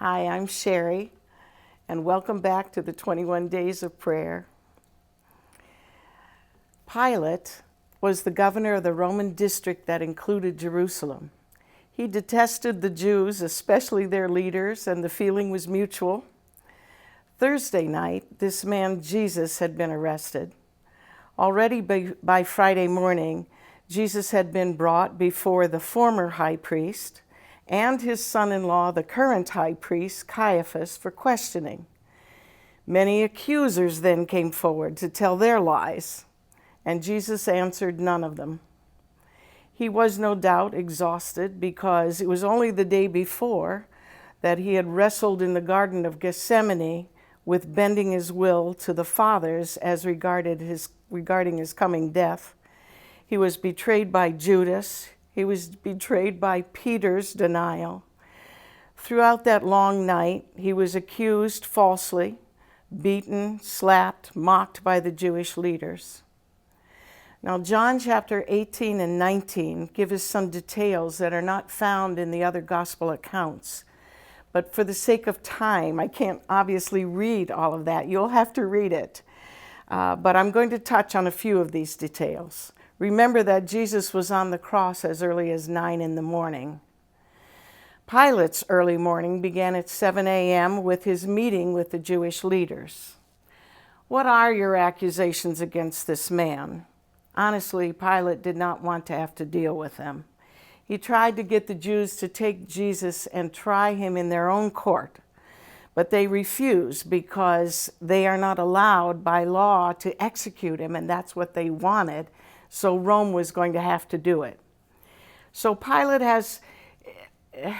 Hi, I'm Sherry, and welcome back to the 21 Days of Prayer. Pilate was the governor of the Roman district that included Jerusalem. He detested the Jews, especially their leaders, and the feeling was mutual. Thursday night, this man Jesus had been arrested. Already by Friday morning, Jesus had been brought before the former high priest and his son-in-law, the current high priest, Caiaphas, for questioning. Many accusers then came forward to tell their lies, and Jesus answered none of them. He was no doubt exhausted because it was only the day before that he had wrestled in the Garden of Gethsemane with bending his will to the Father's as regarding his coming death. He was betrayed by Judas. He was betrayed by Peter's denial. Throughout that long night, he was accused falsely, beaten, slapped, mocked by the Jewish leaders. Now, John chapter 18 and 19 give us some details that are not found in the other gospel accounts. But for the sake of time, I can't obviously read all of that. You'll have to read it. But I'm going to touch on a few of these details. Remember that Jesus was on the cross as early as 9 in the morning. Pilate's early morning began at 7 a.m. with his meeting with the Jewish leaders. What are your accusations against this man? Honestly, Pilate did not want to have to deal with them. He tried to get the Jews to take Jesus and try him in their own court, but they refused because they are not allowed by law to execute him, and that's what they wanted. So Rome was going to have to do it. So Pilate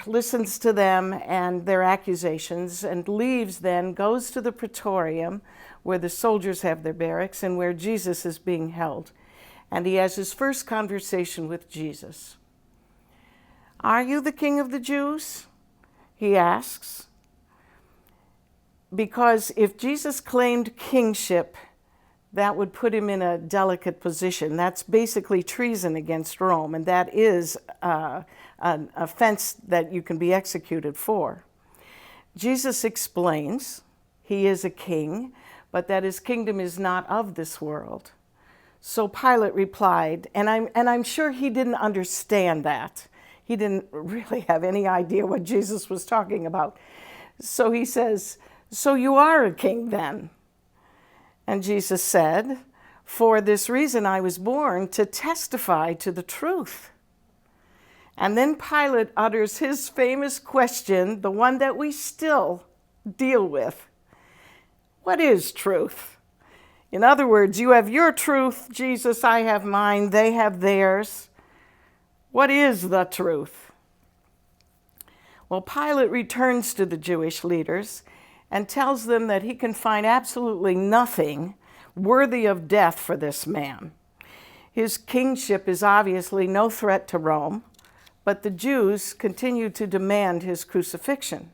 listens to them and their accusations and leaves then, goes to the praetorium where the soldiers have their barracks and where Jesus is being held. And he has his first conversation with Jesus. "Are you the king of the Jews?" he asks. Because if Jesus claimed kingship, that would put him in a delicate position. That's basically treason against Rome, and that is an offense that you can be executed for. Jesus explains he is a king, but that his kingdom is not of this world. So Pilate replied, and I'm sure he didn't understand that. He didn't really have any idea what Jesus was talking about. So he says, "So you are a king then?" And Jesus said, "For this reason I was born, to testify to the truth." And then Pilate utters his famous question, the one that we still deal with. What is truth? In other words, you have your truth, Jesus, I have mine, they have theirs. What is the truth? Well, Pilate returns to the Jewish leaders and tells them that he can find absolutely nothing worthy of death for this man. His kingship is obviously no threat to Rome, but the Jews continue to demand his crucifixion.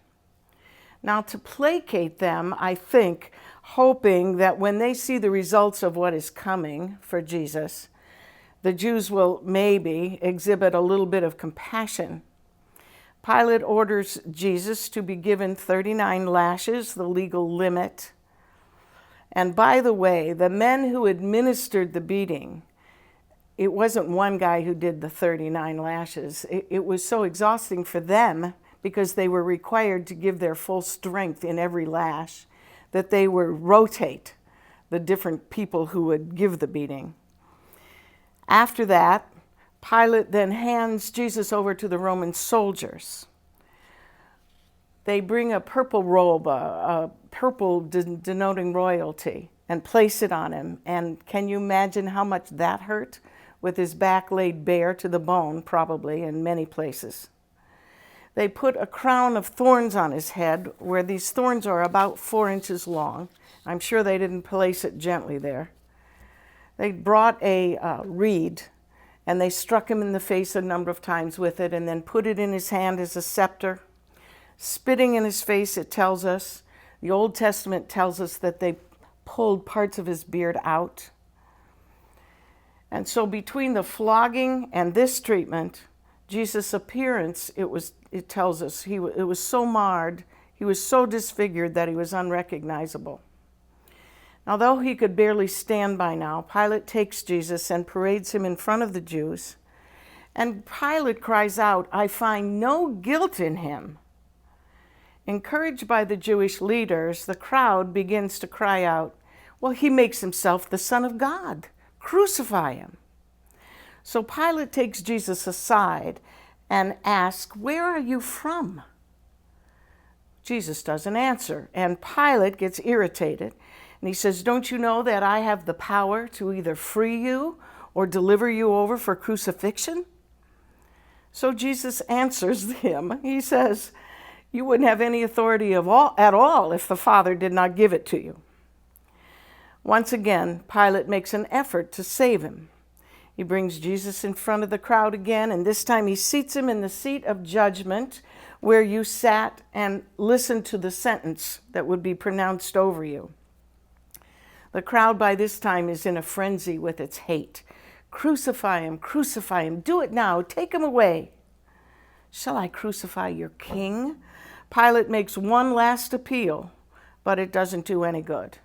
Now, to placate them, I think, hoping that when they see the results of what is coming for Jesus, the Jews will maybe exhibit a little bit of compassion. Pilate orders Jesus to be given 39 lashes, the legal limit. And by the way, the men who administered the beating, it wasn't one guy who did the 39 lashes. It was so exhausting for them because they were required to give their full strength in every lash that they would rotate the different people who would give the beating. After that, Pilate then hands Jesus over to the Roman soldiers. They bring a purple robe, a purple denoting royalty, and place it on him. And can you imagine how much that hurt? With his back laid bare to the bone, probably, in many places. They put a crown of thorns on his head, where these thorns are about 4 inches long. I'm sure they didn't place it gently there. They brought a reed, and they struck him in the face a number of times with it, and then put it in his hand as a scepter. Spitting in his face, it tells us. The Old Testament tells us that they pulled parts of his beard out. And so between the flogging and this treatment, Jesus' appearance, it tells us, it was so marred, He was so disfigured that he was unrecognizable. Now, though he could barely stand by now, Pilate takes Jesus and parades him in front of the Jews. And Pilate cries out, "I find no guilt in him." Encouraged by the Jewish leaders, the crowd begins to cry out, "Well, he makes himself the Son of God. Crucify him." So Pilate takes Jesus aside and asks, "Where are you from?" Jesus doesn't answer, and Pilate gets irritated, and he says, "Don't you know that I have the power to either free you or deliver you over for crucifixion?" So Jesus answers him. He says, "You wouldn't have any authority at all if the Father did not give it to you." Once again, Pilate makes an effort to save him. He brings Jesus in front of the crowd again, and this time he seats him in the seat of judgment where you sat and listened to the sentence that would be pronounced over you. The crowd by this time is in a frenzy with its hate. "Crucify him, crucify him, do it now, take him away." "Shall I crucify your king?" Pilate makes one last appeal, but it doesn't do any good.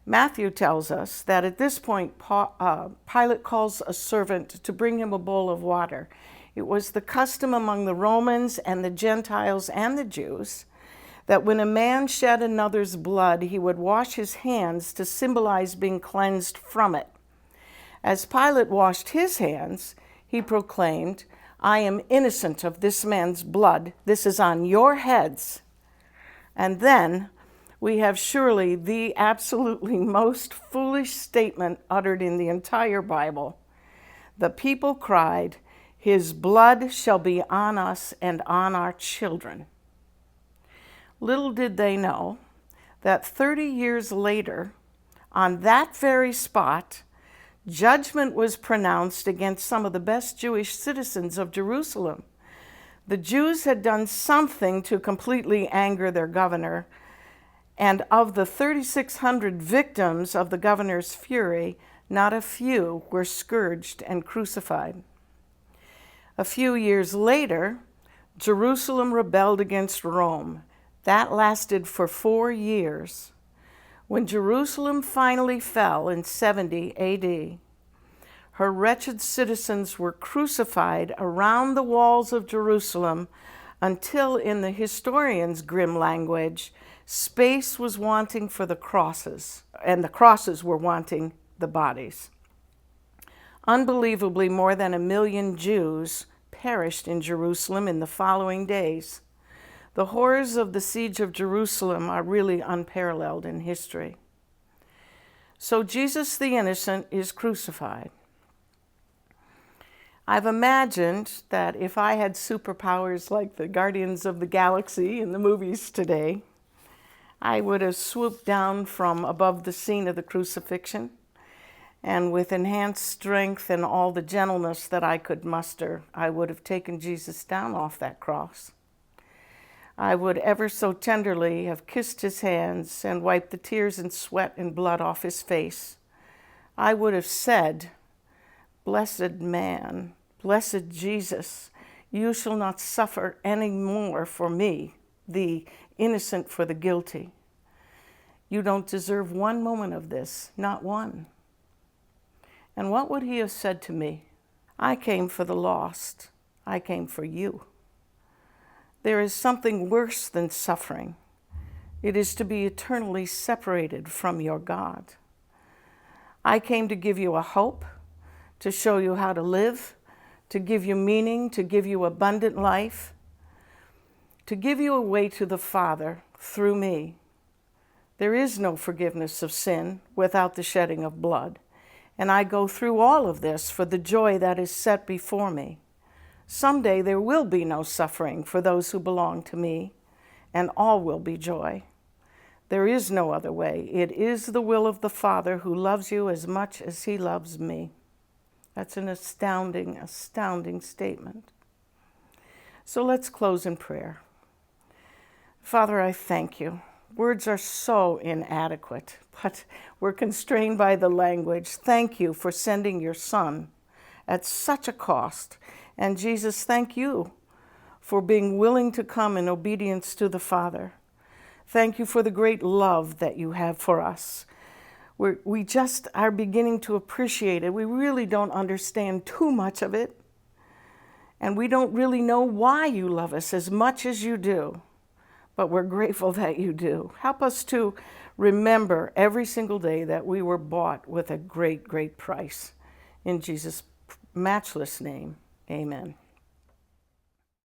Matthew tells us that at this point, Pilate calls a servant to bring him a bowl of water. It was the custom among the Romans and the Gentiles and the Jews that when a man shed another's blood, he would wash his hands to symbolize being cleansed from it. As Pilate washed his hands, he proclaimed, "I am innocent of this man's blood. This is on your heads." And then we have surely the absolutely most foolish statement uttered in the entire Bible. The people cried, "His blood shall be on us and on our children." Little did they know that 30 years later, on that very spot, judgment was pronounced against some of the best Jewish citizens of Jerusalem. The Jews had done something to completely anger their governor, and of the 3,600 victims of the governor's fury, not a few were scourged and crucified. A few years later, Jerusalem rebelled against Rome. That lasted for 4 years. When Jerusalem finally fell in 70 AD, her wretched citizens were crucified around the walls of Jerusalem until, in the historians' grim language, space was wanting for the crosses, and the crosses were wanting the bodies. Unbelievably, more than 1 million Jews perished in Jerusalem in the following days. The horrors of the siege of Jerusalem are really unparalleled in history. So Jesus the innocent is crucified. I've imagined that if I had superpowers like the Guardians of the Galaxy in the movies today, I would have swooped down from above the scene of the crucifixion, and with enhanced strength and all the gentleness that I could muster, I would have taken Jesus down off that cross. I would ever so tenderly have kissed his hands and wiped the tears and sweat and blood off his face. I would have said, "Blessed man, blessed Jesus, you shall not suffer any more for me, the innocent for the guilty. You don't deserve one moment of this, not one." And what would he have said to me? "I came for the lost. I came for you." There is something worse than suffering. It is to be eternally separated from your God. I came to give you a hope, to show you how to live, to give you meaning, to give you abundant life, to give you a way to the Father through me. There is no forgiveness of sin without the shedding of blood, and I go through all of this for the joy that is set before me. Someday there will be no suffering for those who belong to me, and all will be joy. There is no other way. It is the will of the Father who loves you as much as he loves me. That's an astounding, astounding statement. So let's close in prayer. Father, I thank you. Words are so inadequate, but we're constrained by the language. Thank you for sending your Son at such a cost. And Jesus, thank you for being willing to come in obedience to the Father. Thank you for the great love that you have for us. We just are beginning to appreciate it. We really don't understand too much of it. And we don't really know why you love us as much as you do. But we're grateful that you do. Help us to remember every single day that we were bought with a great, great price. In Jesus' matchless name, amen.